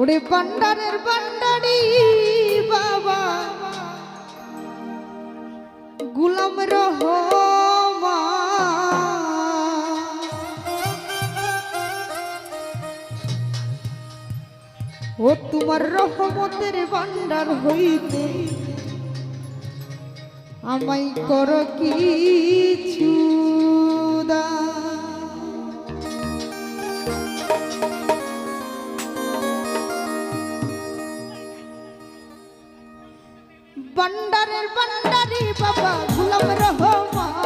ওরে বান্ডারের বান্ডারি বাবা গুলাম রহমান, ও তোমার রহমতের ভান্ডার হইতে আমায় কর কিছু বান্ডারের বান্ডারি বাবা গুলাম রহমান,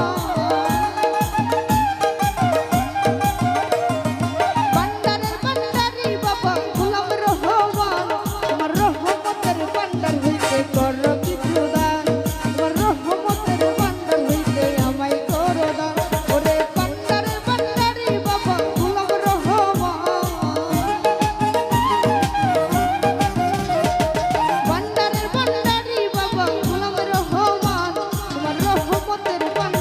বান্ডারের বান্ডারি বাবা গুলাম রহমান, তোমার রহমতের ভান্ডার হইতে কর কিছু দান, তোমার রহমতের ভান্ডার হইতে আমায় কর দান। ওরে বান্ডারের বান্ডারি বাবা গুলাম রহমান, বান্ডারের বান্ডারি বাবা গুলাম রহমান, তোমার রহমতের ভান্ডার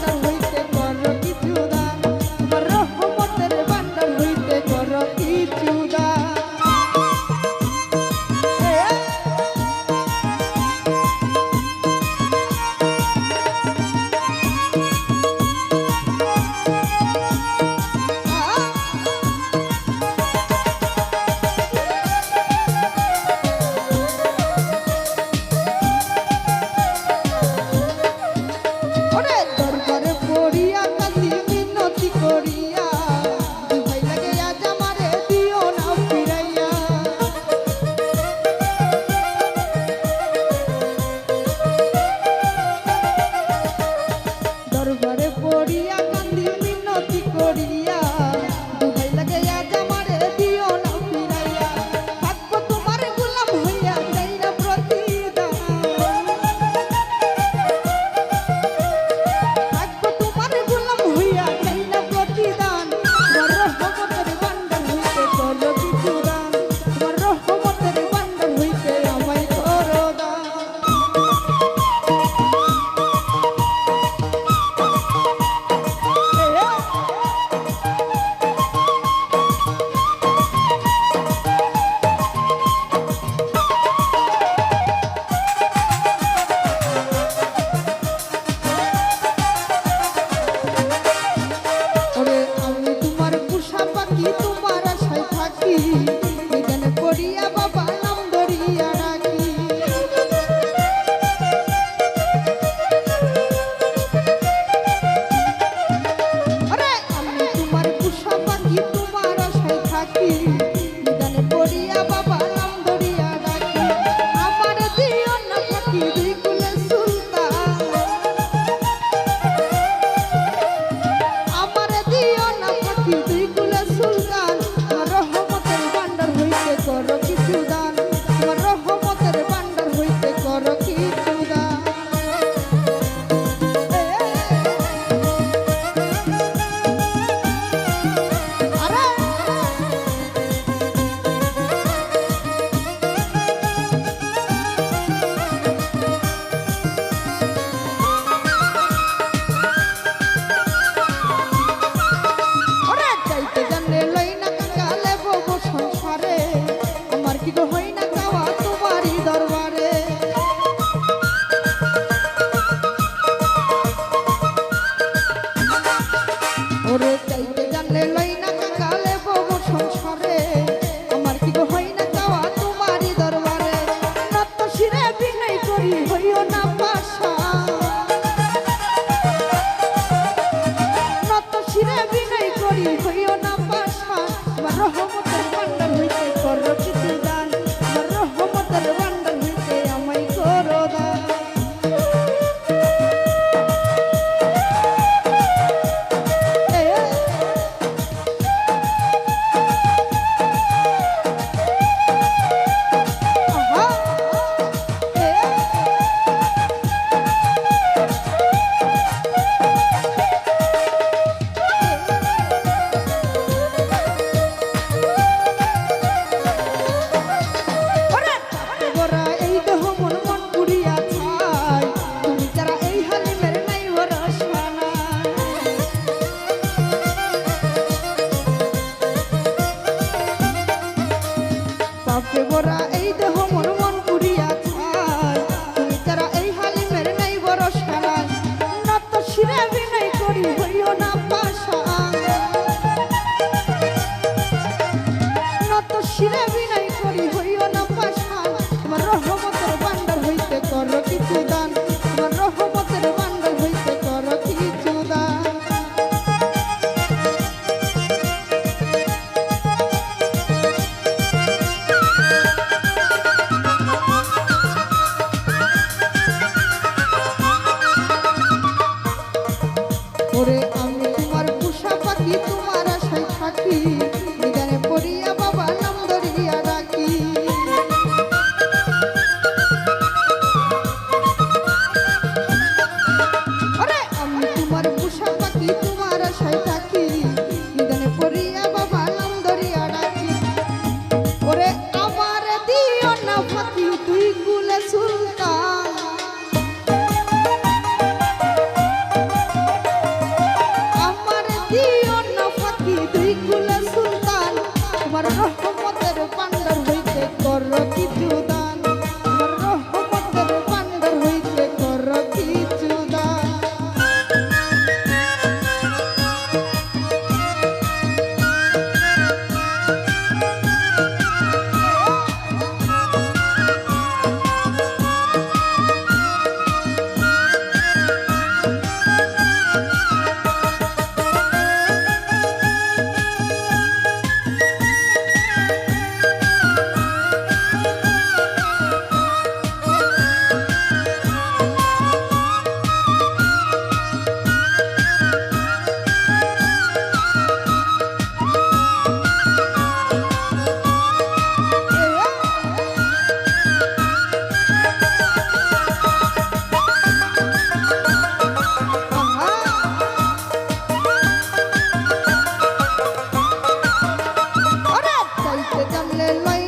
পাপে ভরা এই দেহ মন মন পুরিয়া ছাই তুমি তারা এই হালিমের নাই বড় সারাই নত শিরে বিনয় করি হইও না পাশান নত শিরে বিনয় করি হইও না পাশান তোমার রহমতের ভান্ডার হইতে করো কিছু দান তোমার রহমতের ভান্ডার হইতে করো কিছু দান ওরে আমি তোমার পোষা পাখি তোমার আশায় থাকি নিদানে পড়িয়া বাবা নাম ধরিয়া ডাকি ওরে আমি তোমার পোষা পাখি তোমার আশায় থাকি নিদানে পড়িয়া বাবা নাম ধরিয়া ডাকি ওরে আমার দিও না ফাঁকি তুই কুলে সুলতান তোমার রহমতের ভান্ডার হইতে করো কিছু দান তোমার রহমতের ভান্ডার হইতে করো কিছু দান জানলে লয়